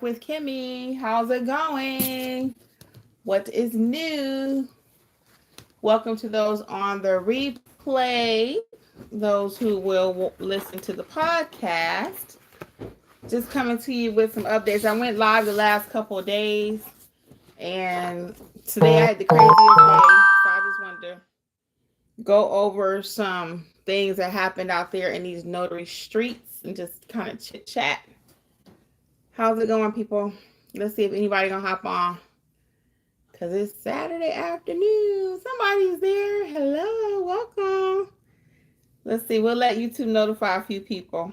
with Kimmi. How's it going? What is new? Welcome to those on the replay, those who will listen to the podcast. Just coming to you with some updates. I went live the last couple of days, and today I had the craziest day. So I just wanted to go over some things that happened out there in these notary streets and just kind of chit chat. How's it going, people? Let's see if anybody gonna hop on. Cause it's Saturday afternoon. Somebody's there. Hello, welcome. Let's see. We'll let YouTube notify a few people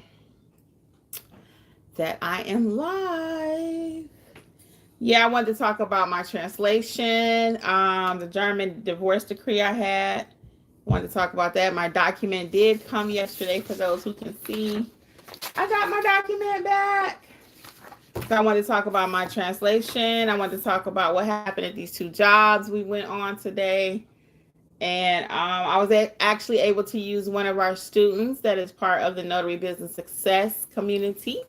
that I am live. Yeah, I wanted to talk about my translation, the German divorce decree I had. I wanted to talk about that. My document did come yesterday. For those who can see, I got my document back. So I wanted to talk about my translation. I wanted to talk about what happened at these two jobs we went on today. And I was actually able to use one of our students that is part of the Notary Business Success community.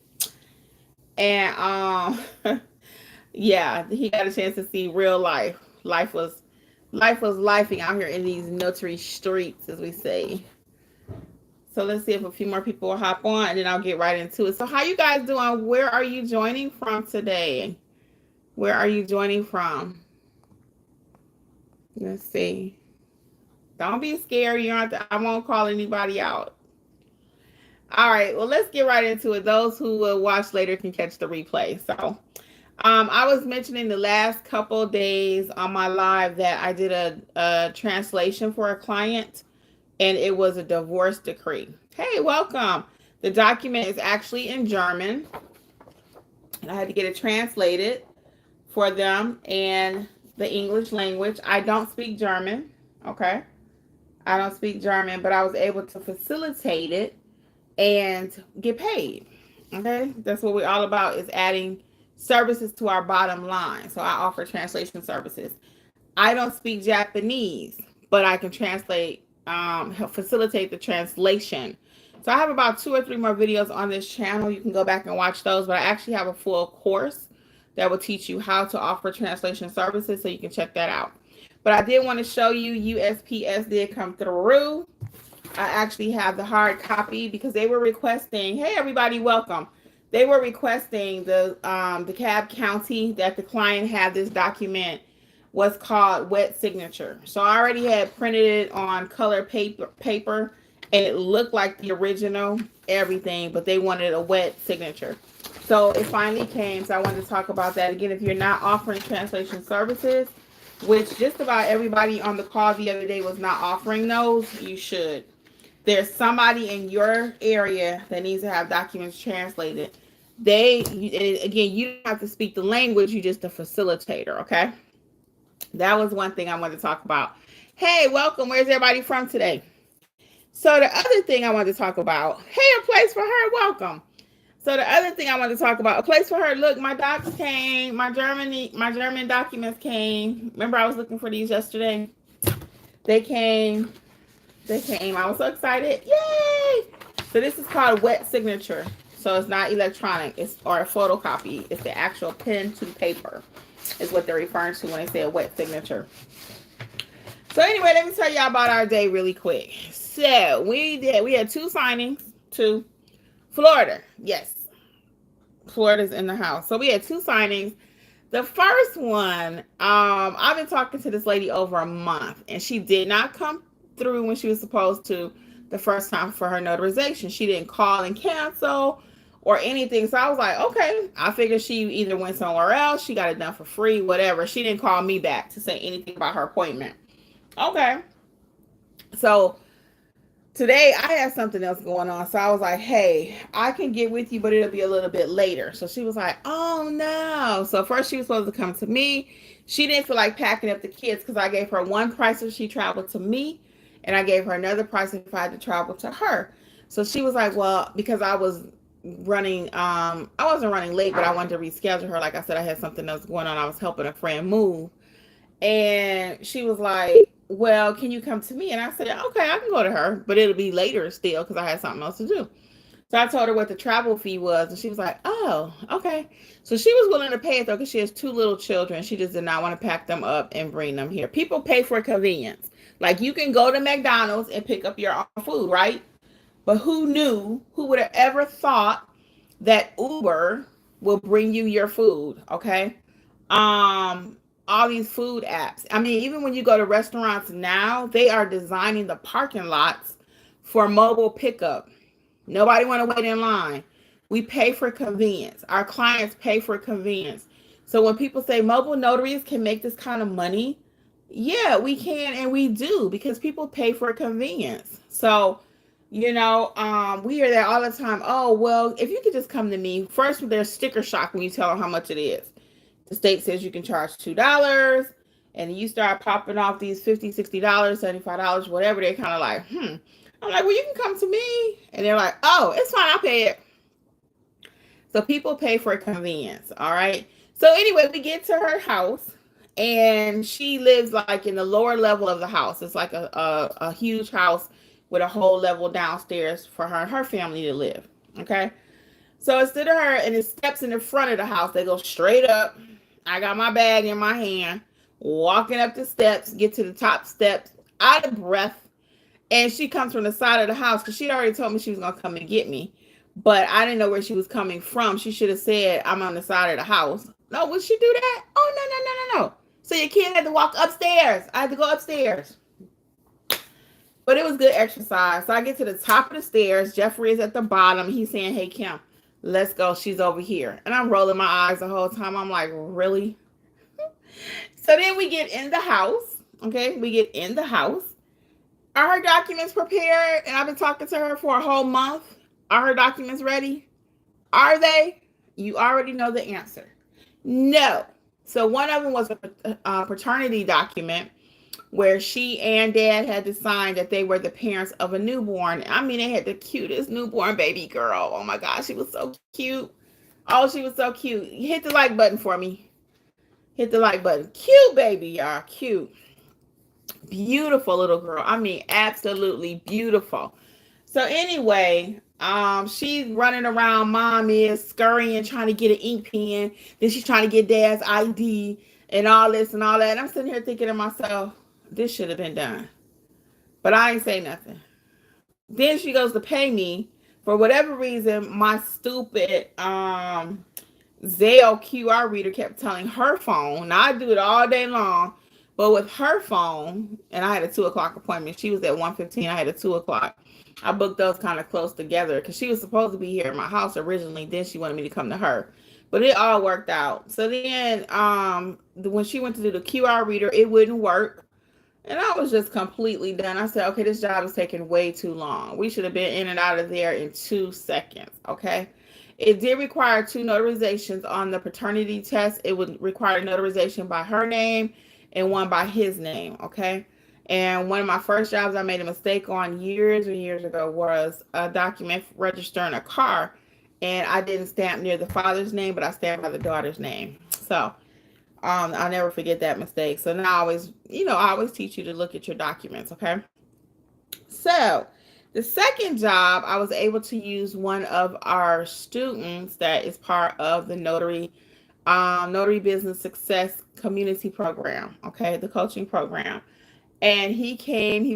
And yeah, he got a chance to see real life. Life was lifing out here in these notary streets, as we say. So let's see if a few more people will hop on, and then I'll get right into it. So how you guys doing? Where are you joining from today? Where are you joining from? Let's see. Don't be scared. You don't have to, I won't call anybody out. All right. Well, let's get right into it. Those who will watch later can catch the replay. So I was mentioning the last couple days on my live that I did a translation for a client, and it was a divorce decree. Hey, welcome. The document is actually in German, and I had to get it translated for them in the English language. I don't speak German, okay? I don't speak German, but I was able to facilitate it and get paid, okay? That's what we're all about, is adding services to our bottom line. So I offer translation services. I don't speak Japanese, but I can translate, help facilitate the translation. So I have about 2 or 3 more videos on this channel. You can go back and watch those, but I actually have a full course that will teach you how to offer translation services, so you can check that out. But I did want to show you USPS did come through. I actually have the hard copy because they were requesting, hey everybody, welcome. They were requesting the DeKalb County that the client have this document was called wet signature. So I already had printed it on color paper, and it looked like the original, everything, but they wanted a wet signature. So it finally came. So I wanted to talk about that. Again, if you're not offering translation services, which just about everybody on the call the other day was not offering those, you should. There's somebody in your area that needs to have documents translated. Again, you don't have to speak the language, you're just a facilitator, okay? That was one thing I wanted to talk about. Hey, welcome. Where's everybody from today? So the other thing I wanted to talk about, hey, a place for her, welcome. So the other thing I wanted to talk about, a place for her. Look, my docs came, my German documents came. Remember I was looking for these yesterday? They came. I was so excited. Yay! So this is called wet signature. So it's not electronic, or a photocopy. It's the actual pen to paper is what they're referring to when they say a wet signature. So anyway, let me tell y'all about our day really quick. So we had 2 signings to Florida. Yes. Florida's in the house. So we had 2 signings. The first one, I've been talking to this lady over a month, and she did not come through when she was supposed to the first time for her notarization. She didn't call and cancel or anything. So I was like, okay, I figured she either went somewhere else, she got it done for free, whatever. She didn't call me back to say anything about her appointment. Okay. So today I had something else going on. So I was like, hey, I can get with you, but it'll be a little bit later. So she was like, oh no. So first she was supposed to come to me. She didn't feel like packing up the kids because I gave her one price if she traveled to me, and I gave her another price if I had to travel to her. So she was like, well, because I was running, I wasn't running late, but I wanted to reschedule her. Like I said, I had something else going on. I was helping a friend move. And she was like, well, can you come to me? And I said, okay, I can go to her, but it'll be later still because I had something else to do. So I told her what the travel fee was, and she was like, "Oh, okay." So she was willing to pay it though, because she has two little children. She just did not want to pack them up and bring them here. People pay for convenience. Like you can go to McDonald's and pick up your own food, right? But who knew? Who would have ever thought that Uber will bring you your food? Okay, all these food apps. I mean, even when you go to restaurants now, they are designing the parking lots for mobile pickup. Nobody want to wait in line. We pay for convenience. Our clients pay for convenience. So when people say mobile notaries can make this kind of money, yeah, we can and we do, because people pay for convenience. So, we hear that all the time. Oh, well, if you could just come to me. First, there's sticker shock when you tell them how much it is. The state says you can charge $2, and you start popping off these $50, $60, $75, whatever. They're kind of like, I'm like, well, you can come to me. And they're like, oh, it's fine, I'll pay it. So people pay for convenience. All right. So anyway, we get to her house, and she lives like in the lower level of the house. It's like a huge house with a whole level downstairs for her and her family to live. Okay. So instead of her, and it steps in the front of the house, they go straight up. I got my bag in my hand, walking up the steps, get to the top steps, out of breath. And she comes from the side of the house, because she'd already told me she was going to come and get me. But I didn't know where she was coming from. She should have said, I'm on the side of the house. No, would she do that? Oh, no. So your kid had to walk upstairs. I had to go upstairs. But it was good exercise. So I get to the top of the stairs. Jeffrey is at the bottom. He's saying, hey, Kim, let's go. She's over here. And I'm rolling my eyes the whole time. I'm like, really? So then we get in the house. Okay, we get in the house. Are her documents prepared? And I've been talking to her for a whole month. Are her documents ready? Are they? You already know the answer. No. So one of them was a paternity document where she and dad had to sign that they were the parents of a newborn. I mean, they had the cutest newborn baby girl. Oh my gosh, she was so cute. Oh, she was so cute. Hit the like button for me. Hit the like button. Cute baby, y'all. Cute. Beautiful little girl. I mean, absolutely beautiful. So anyway, she's running around. Mom is scurrying, trying to get an ink pen. Then she's trying to get dad's ID and all this and all that. And I'm sitting here thinking to myself, this should have been done. But I ain't say nothing. Then she goes to pay me. For whatever reason, my stupid Zelle QR reader kept telling her phone. Now I do it all day long. But with her phone, and I had a 2:00 appointment. She was at 1:15. I had a 2:00. I booked those kind of close together because she was supposed to be here at my house originally. Then she wanted me to come to her. But it all worked out. So then when she went to do the QR reader, it wouldn't work. And I was just completely done. I said, okay, this job is taking way too long. We should have been in and out of there in 2 seconds. Okay. It did require 2 notarizations on the paternity test. It would require notarization by her name and one by his name. Okay. And one of my first jobs I made a mistake on years and years ago was a document registering a car. And I didn't stamp near the father's name, but I stamped by the daughter's name. So I'll never forget that mistake. So now I always teach you to look at your documents, okay? So the second job, I was able to use one of our students that is part of the Notary Business Success Community Program, okay, the coaching program. And he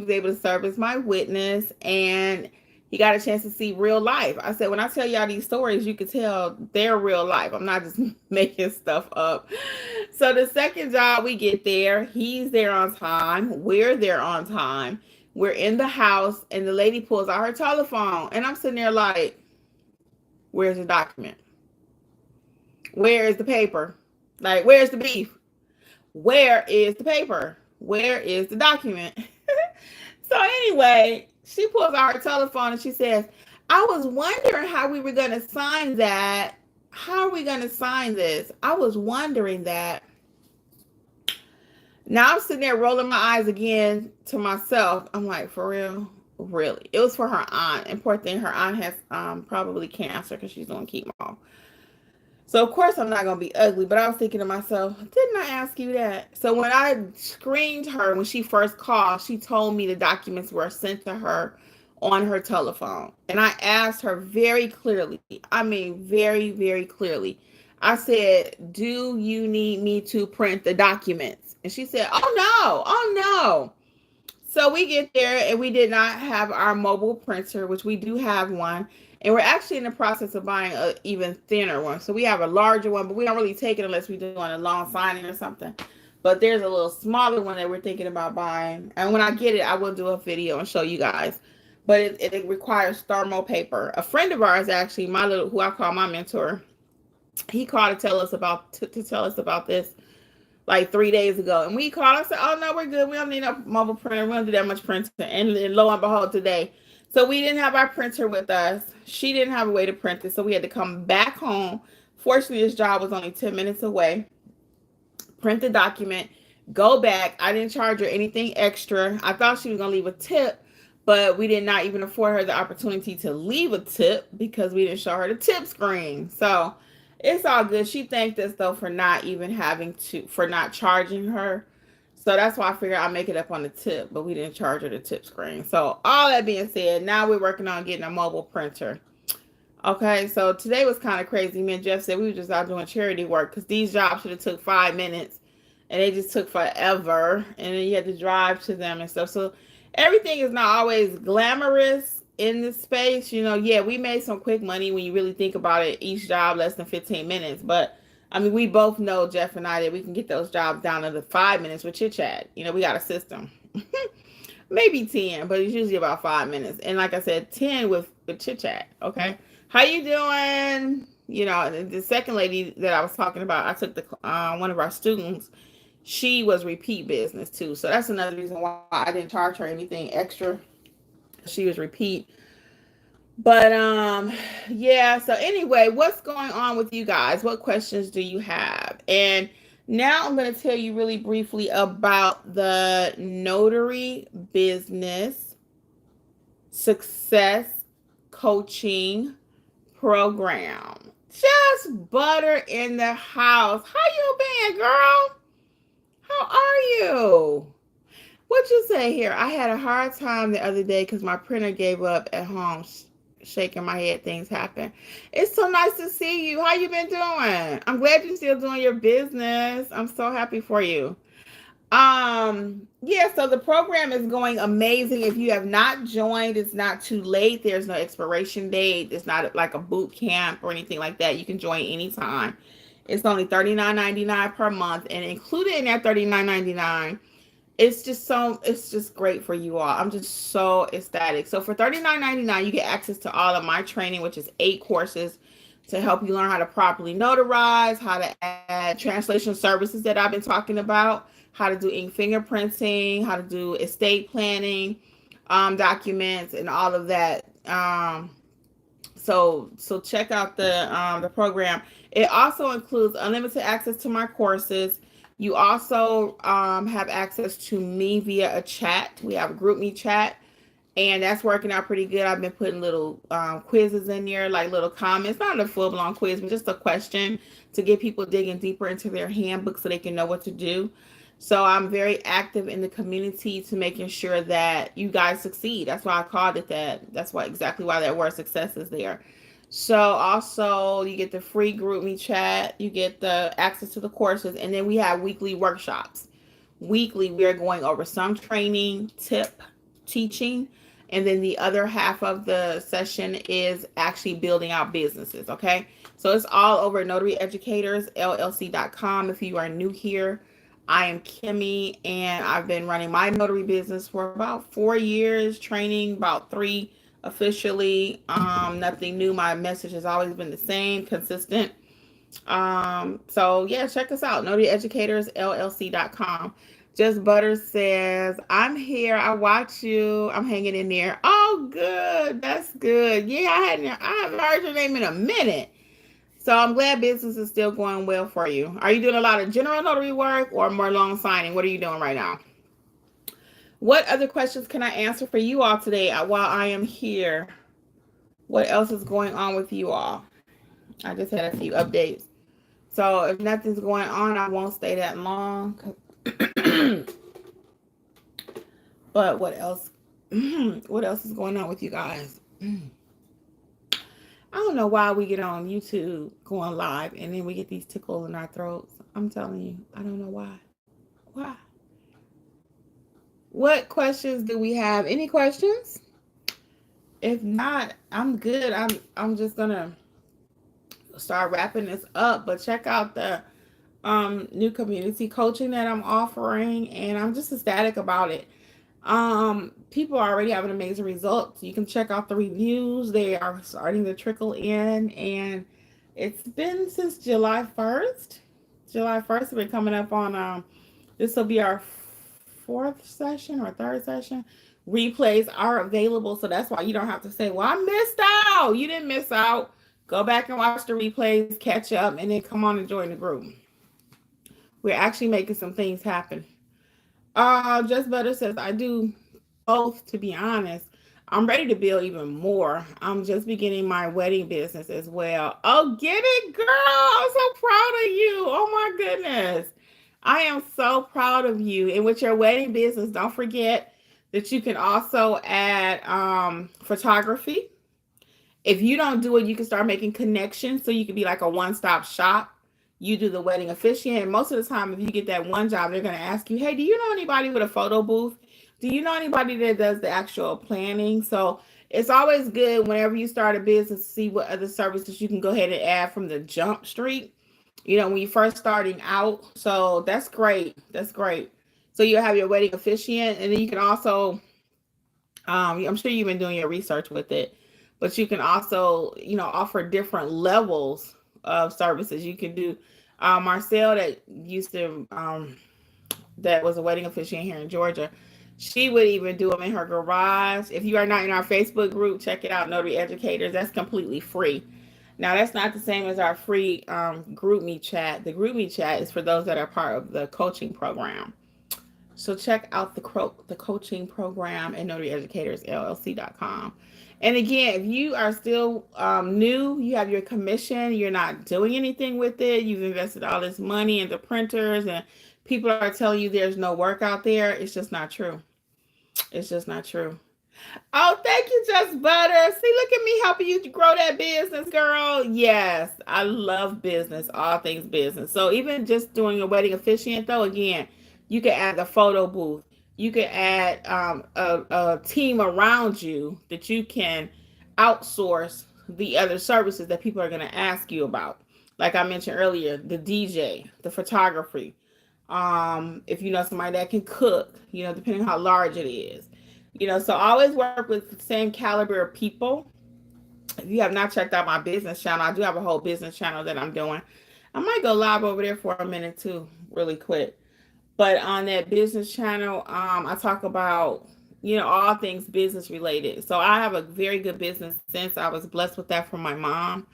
was able to serve as my witness, and he got a chance to see real life. I said, when I tell y'all these stories, you can tell they're real life. I'm not just making stuff up. So the second job, we get there. He's there on time. We're there on time. We're in the house, and the lady pulls out her telephone. And I'm sitting there like, where's the document? Where is the paper? Like, where's the beef? Where is the paper? Where is the document? So anyway, she pulls out her telephone and she says, I was wondering how we were going to sign that. How are we going to sign this? I was wondering that. Now I'm sitting there rolling my eyes again to myself. I'm like, for real? Really? It was for her aunt. And poor thing, her aunt has probably cancer because she's doing chemo. So, of course, I'm not going to be ugly, but I was thinking to myself, didn't I ask you that? So when I screened her, when she first called, she told me the documents were sent to her on her telephone. And I asked her very clearly, I mean, very, very clearly. I said, do you need me to print the documents? And she said, oh no, oh no. So we get there and we did not have our mobile printer, which we do have one. And we're actually in the process of buying an even thinner one. So we have a larger one, but we don't really take it unless we're doing a long signing or something. But there's a little smaller one that we're thinking about buying. And when I get it, I will do a video and show you guys. But it requires thermal paper. A friend of ours, actually, who I call my mentor, he called to tell us about this like 3 days ago. And we called and said, oh no, we're good. We don't need a mobile printer. We don't do that much printing. And lo and behold, today. So we didn't have our printer with us. She didn't have a way to print it. So we had to come back home. Fortunately, this job was only 10 minutes away. Print the document, go back. I didn't charge her anything extra. I thought she was going to leave a tip, but we did not even afford her the opportunity to leave a tip because we didn't show her the tip screen. So it's all good. She thanked us though for not charging her. So that's why I figured I'll make it up on the tip, but we didn't charge her the tip screen. So all that being said, now we're working on getting a mobile printer. Okay, so today was kind of crazy. Me and Jeff said we were just out doing charity work because these jobs should have took 5 minutes and they just took forever. And then you had to drive to them and stuff. So everything is not always glamorous in this space. You know, yeah, we made some quick money when you really think about it. Each job less than 15 minutes. But I mean, we both know, Jeff and I, that we can get those jobs down to 5 minutes with chit chat. You know, we got a system. Maybe 10, but it's usually about 5 minutes. And like I said, 10 with chit chat. Okay. How you doing? You know, the second lady that I was talking about, I took one of our students. She was repeat business too. So that's another reason why I didn't charge her anything extra. She was repeat. But yeah, so anyway, what's going on with you guys? What questions do you have? And now I'm going to tell you really briefly about the Notary Business Success Coaching Program. Just butter in the house. How you been, girl? How are you? What you say here? I had a hard time the other day because my printer gave up at home. Shaking my head, things happen. It's so nice to see you. How you been doing? I'm glad you're still doing your business. I'm so happy for you. Yeah, so the program is going amazing. If you have not joined, it's not too late. There's no expiration date. It's not like a boot camp or anything like that. You can join anytime. It's only $39.99 per month, and included in that $39.99, it's just great for you all. I'm just so ecstatic. So for $39.99, you get access to all of my training, which is 8 courses to help you learn how to properly notarize, how to add translation services that I've been talking about, how to do ink fingerprinting, how to do estate planning, documents, and all of that. So check out the program. It also includes unlimited access to my courses. You also have access to me via a chat. We have a group me chat, and that's working out pretty good. I've been putting little quizzes in there, like little comments, not a full-blown quiz, but just a question to get people digging deeper into their handbook so they can know what to do. So I'm very active in the community to making sure that you guys succeed. That's why I called it that. That's exactly why that word success is there. So also you get the free group me chat, you get the access to the courses, and then we have weekly workshops. Weekly, we are going over some training, teaching, and then the other half of the session is actually building out businesses, okay? So it's all over notaryeducatorsllc.com. If you are new here, I am Kimmi, and I've been running my notary business for about 4 years, training about 3 officially. Nothing new. My message has always been the same, consistent. So yeah, check us out, notaryeducatorsllc.com. Just Butter says, I'm here. I watch you. I'm hanging in there. Oh, good. That's good. Yeah, I haven't heard your name in a minute. So I'm glad business is still going well for you. Are you doing a lot of general notary work or more loan signing? What are you doing right now? What other questions can I answer for you all today while I am here? What else is going on with you all? I just had a few updates. So if nothing's going on, I won't stay that long. But what else? What else is going on with you guys? I don't know why we get on YouTube going live and then we get these tickles in our throats. I'm telling you, I don't know why. Why? What questions do we have? Any questions? If not, I'm good. I'm just gonna start wrapping this up. But check out the new community coaching that I'm offering, and I'm just ecstatic about it. People are already having amazing results. You can check out the reviews. They are starting to trickle in, and it's been since July 1st. July 1st, we're coming up on this will be our fourth session or third session. Replays are available, so that's why you don't have to say, well, I missed out. You didn't miss out. Go back and watch the replays, catch up, and then come on and join the group. We're actually making some things happen. Just Butter says, I do both, to be honest. I'm ready to build even more. I'm just beginning my wedding business as well. Oh, get it, girl. I'm so proud of you. Oh, my goodness. I am so proud of you. And with your wedding business, don't forget that you can also add photography. If you don't do it, you can start making connections so you can be like a one-stop shop. You do the wedding officiant. And most of the time, if you get that one job, they're going to ask you, hey, do you know anybody with a photo booth? Do you know anybody that does the actual planning? So it's always good whenever you start a business to see what other services you can go ahead and add from the jump street, when you're first starting out. So that's great. That's great. So you have your wedding officiant, and then you can also, I'm sure you've been doing your research with it, but you can also, offer different levels of services. You can do Marcel that used to that was a wedding officiant here in Georgia. She would even do them in her garage. If you are not in our Facebook group, check it out, Notary Educators. That's completely free. Now, that's not the same as our free group me chat. The group me chat is for those that are part of the coaching program. So check out the coaching program at notaryeducatorsllc.com. And again, if you are still new, you have your commission, you're not doing anything with it, you've invested all this money into printers, and people are telling you there's no work out there, it's just not true. It's just not true. Oh, thank you, Just Butter. See, look at me helping you grow that business, girl. Yes, I love business, all things business. So even just doing a wedding officiant, though, again, you can add the photo booth. You can add a team around you that you can outsource the other services that people are going to ask you about. Like I mentioned earlier, the DJ, the photography. If you know somebody that can cook, depending on how large it is. So always work with the same caliber of people. If you have not checked out my business channel, I do have a whole business channel that I'm doing. I might go live over there for a minute too, really quick. But on that business channel, I talk about, all things business related. So I have a very good business sense. I was blessed with that from my mom.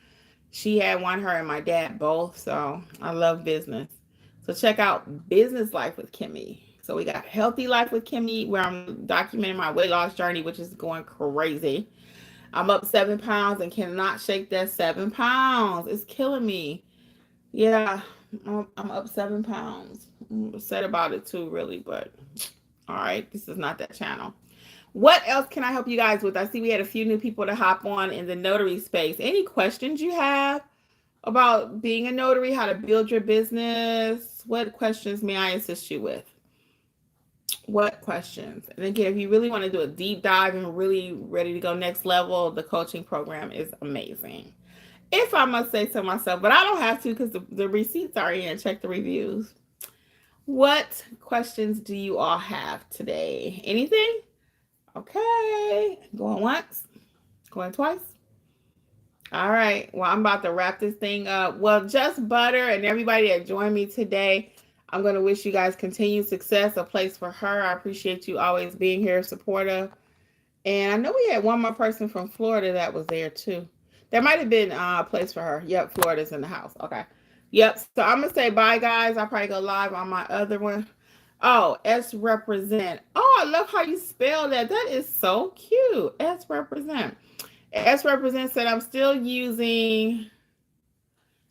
She had one, her and my dad both. So I love business. So check out Business Life with Kimmi. So we got Healthy Life with Kimmi, where I'm documenting my weight loss journey, which is going crazy. I'm up 7 pounds and cannot shake that 7 pounds. It's killing me. Yeah, I'm up 7 pounds. I'm upset about it too, really, but all right, this is not that channel. What else can I help you guys with? I see we had a few new people to hop on in the notary space. Any questions you have about being a notary, how to build your business? What questions may I assist you with? What questions? And again, if you really want to do a deep dive and really ready to go next level, the coaching program is amazing. If I must say so myself, but I don't have to because the receipts are in. Check the reviews. What questions do you all have today? Anything? Okay. Going once? Going twice? All right. Well, I'm about to wrap this thing up. Well, Just Butter and everybody that joined me today, I'm going to wish you guys continued success, a place for her. I appreciate you always being here, supportive. And I know we had one more person from Florida that was there too. There might have been a place for her. Yep, Florida's in the house. Okay. Yep. So I'm going to say bye, guys. I'll probably go live on my other one. Oh, S represent. Oh, I love how you spell that. That is so cute. S represent. S represent said, I'm still using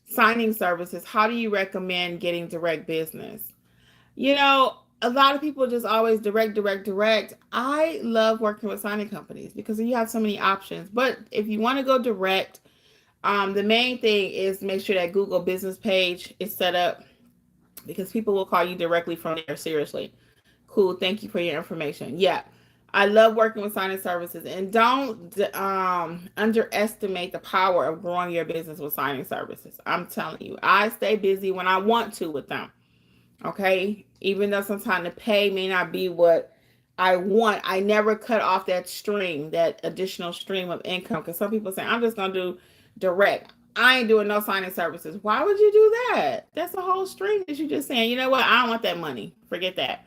signing services. How do you recommend getting direct business? a lot of people just always direct, direct, direct. I love working with signing companies because you have so many options. But if you want to go direct, the main thing is make sure that Google business page is set up because people will call you directly from there. Seriously. Cool. Thank you for your information. Yeah. I love working with signing services, and don't underestimate the power of growing your business with signing services. I'm telling you, I stay busy when I want to with them. Okay. Even though sometimes the pay may not be what I want, I never cut off that stream, that additional stream of income. Because some people say, I'm just going to do direct. I ain't doing no signing services. Why would you do that? That's a whole stream that you're just saying, you know what? I don't want that money. Forget that.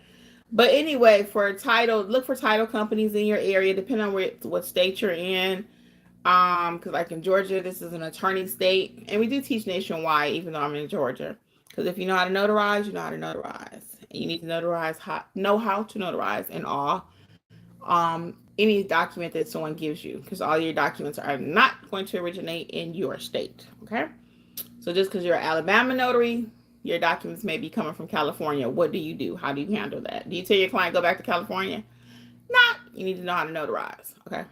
But anyway, for title, look for title companies in your area, depending on what state you're in. Because like in Georgia, this is an attorney state, and we do teach nationwide, even though I'm in Georgia. Because if you know how to notarize, you know how to notarize. And you need to know how to notarize in all any document that someone gives you, because all your documents are not going to originate in your state. Okay, so just because you're an Alabama notary, your documents may be coming from California. What do you do? How do you handle that? Do you tell your client go back to California? Not. You need to know how to notarize. Okay.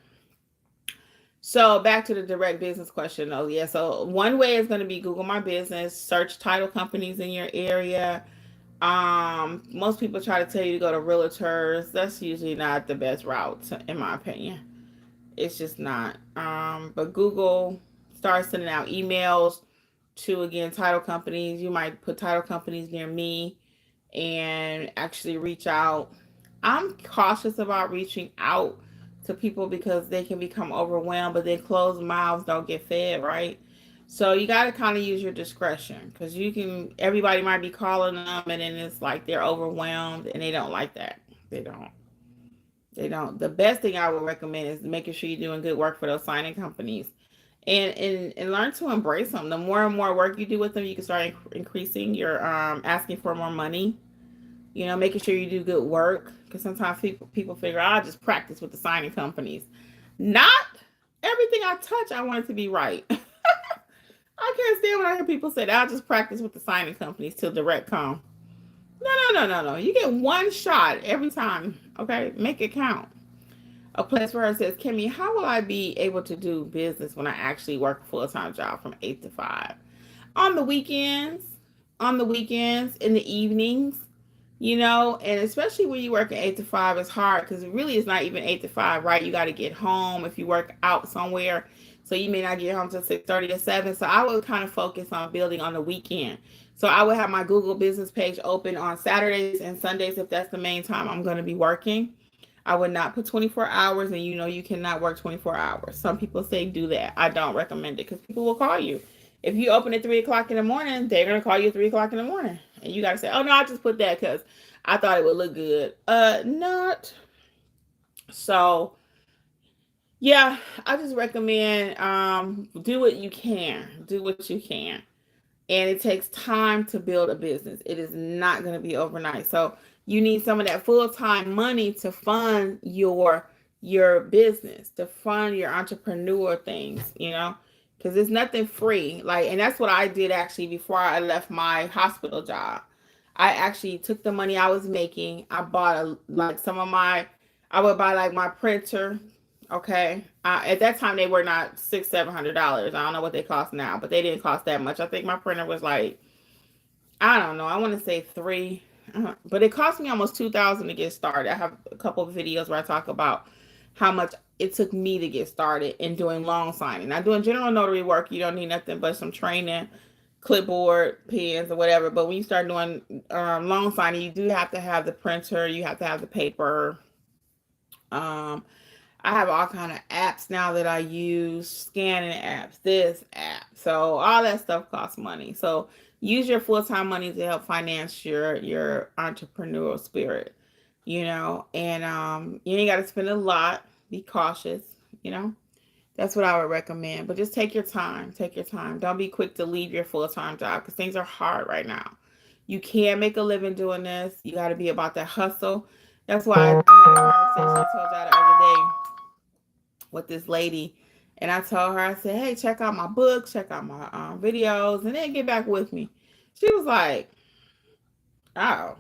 So back to the direct business question. Oh yeah. So one way is going to be Google My Business, search title companies in your area. Most people try to tell you to go to realtors. That's usually not the best route, in my opinion. It's just not. But Google starts sending out emails to, again, title companies. You might put title companies near me and actually reach out. I'm cautious about reaching out to people because they can become overwhelmed, but then closed mouths don't get fed, right? So you got to kind of use your discretion, because everybody might be calling them and then it's like they're overwhelmed and they don't like that. They don't. They don't. The best thing I would recommend is making sure you're doing good work for those signing companies, and learn to embrace them. The more and more work you do with them, you can start increasing your asking for more money. Making sure you do good work, because sometimes people figure I'll just practice with the signing companies. Not everything I touch, I want it to be right. I can't stand when I hear people say I'll just practice with the signing companies till direct come. No, no, no, no, no. You get one shot every time. Okay, make it count. A place where it says, Kimmy, how will I be able to do business when I actually work a full-time job from 8 to 5? On the weekends, in the evenings, and especially when you work at 8 to 5, it's hard because it really is not even 8 to 5, right? You got to get home if you work out somewhere. So you may not get home till 6:30 or 7. So I would kind of focus on building on the weekend. So I would have my Google business page open on Saturdays and Sundays if that's the main time I'm going to be working. I would not put 24 hours, and you cannot work 24 hours. Some people say do that. I don't recommend it because people will call you. If you open at 3 o'clock in the morning, they're going to call you at 3 o'clock in the morning. And you got to say, oh, no, I just put that because I thought it would look good. Not. So, yeah, I just recommend do what you can. Do what you can. And it takes time to build a business. It is not going to be overnight. So you need some of that full-time money to fund your business, to fund your entrepreneur things, because there's nothing free. And that's what I did actually before I left my hospital job. I actually took the money I was making. I bought I would buy like my printer. Okay. At that time, they were not $600-700. I don't know what they cost now, but they didn't cost that much. I think my printer was like, I don't know. I want to say three, but it cost me almost 2,000 to get started. I have a couple of videos where I talk about how much it took me to get started in doing loan signing. Now, doing general notary work, you don't need nothing but some training, clipboard, pens, or whatever. But when you start doing loan signing, you do have to have the printer. You have to have the paper. Um, I have all kind of apps now that I use, scanning apps, this app. So all that stuff costs money. So use your full-time money to help finance your entrepreneurial spirit, and you ain't got to spend a lot. Be cautious, you know. That's what I would recommend. But just take your time. Take your time. Don't be quick to leave your full-time job because things are hard right now. You can't make a living doing this. You got to be about that hustle. That's why I had a conversation I told y'all the other day with this lady, and I told her, I said, hey, check out my books, check out my videos, and then get back with me. She was like, oh,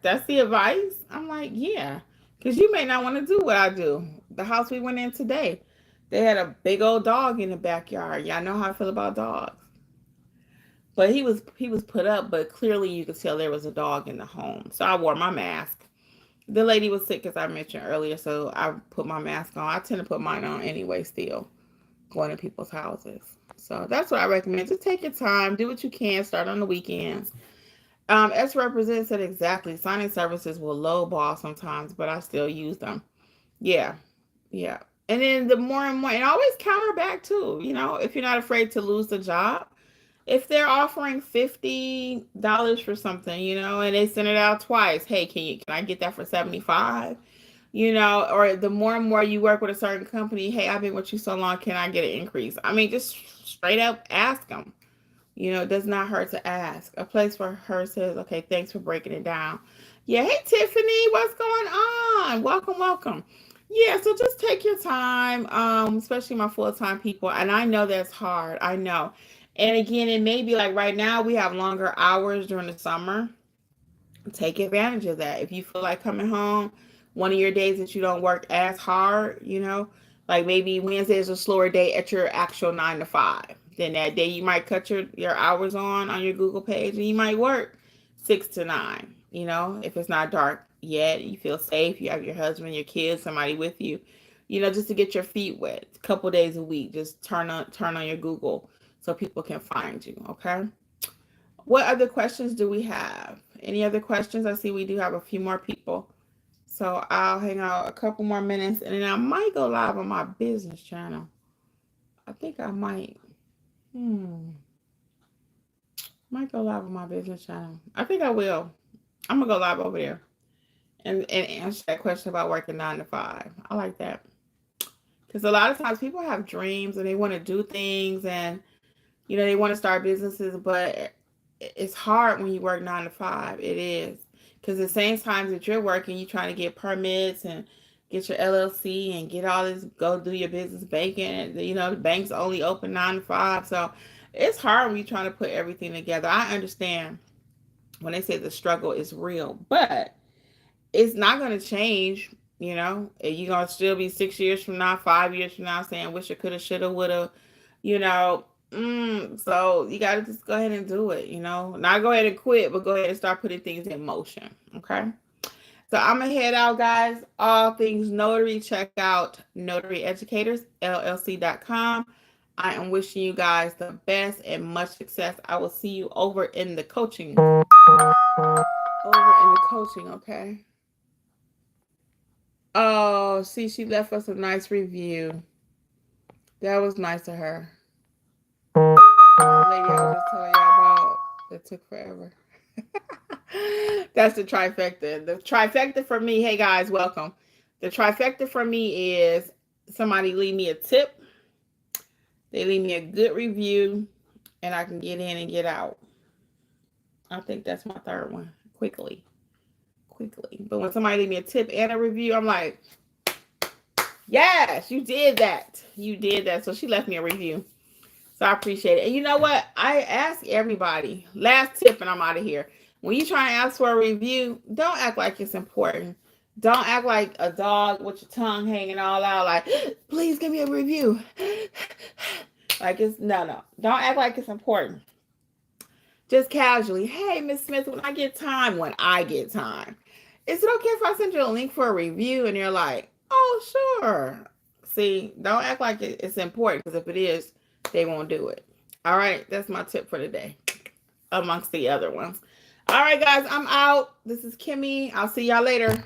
That's the advice. I'm like, yeah, because you may not want to do what I do. The house we went in today, they had a big old dog in the backyard. Y'all know how I feel about dogs. But he was put up, but clearly you could tell there was a dog in the home. So I wore my mask. The lady was sick, as I mentioned earlier, so I put my mask on. I tend to put mine on anyway, still going to people's houses. So that's what I recommend. Just take your time, do what you can, start on the weekends. As representative said exactly, signing services will lowball sometimes, but I still use them. Yeah, yeah. And then the more and more, and always counter back too. If you're not afraid to lose the job, if they're offering $50 for something, and they send it out twice, hey, can I get that for 75? Or the more and more you work with a certain company, hey, I've been with you so long, can I get an increase? I mean, just straight up ask them. It does not hurt to ask. A place for her says, okay, thanks for breaking it down. Yeah, hey, Tiffany, what's going on? Welcome, welcome. Yeah, so just take your time, especially my full-time people. And I know that's hard. I know. And again, it may be like right now we have longer hours during the summer. Take advantage of that. If you feel like coming home, one of your days that you don't work as hard, like maybe Wednesday is a slower day at your actual 9 to 5. Then that day you might cut your hours on your Google page and you might work 6 to 9. If it's not dark yet, you feel safe, you have your husband, your kids, somebody with you, just to get your feet wet. A couple days a week, just turn on your Google so people can find you. Okay. What other questions do we have? Any other questions? I see we do have a few more people. So I'll hang out a couple more minutes and then I might go live on my business channel. I think I might. Might go live on my business channel. I think I will. I'm going to go live over there and answer that question about working 9 to 5. I like that. Because a lot of times people have dreams and they want to do things and, they want to start businesses, but it's hard when you work 9 to 5. It is. Because the same times that you're working, you're trying to get permits and get your LLC and get all this, go do your business banking. And, the bank's only open 9 to 5. So it's hard when you're trying to put everything together. I understand when they say the struggle is real, but it's not going to change. You're going to still be 6 years from now, 5 years from now saying, wish I coulda, shoulda, woulda, so you got to just go ahead and do it, not go ahead and quit, but go ahead and start putting things in motion. Okay. So I'm going to head out, guys. All things notary, check out notaryeducatorsllc.com. I am wishing you guys the best and much success. I will see you over in the coaching. Okay. Oh, see, she left us a nice review. That was nice of her. The lady I was just telling y'all about that took forever. That's the trifecta. The trifecta for me, hey guys, welcome. The trifecta for me is somebody leave me a tip, they leave me a good review, and I can get in and get out. I think that's my third one. Quickly. But when somebody leave me a tip and a review, I'm like, yes, you did that. So she left me a review. So I appreciate it. And you know what? I ask everybody. Last tip, and I'm out of here. When you try and ask for a review, don't act like it's important. Don't act like a dog with your tongue hanging all out, like, please give me a review. Like it's no. Don't act like it's important. Just casually, hey, Miss Smith, when I get time. Is it okay if I send you a link for a review? And you're like, oh, sure. See, don't act like it's important, because if it is, they won't do it. All right, that's my tip for today, amongst the other ones. All right, guys, I'm out. This is Kimmi. I'll see y'all later.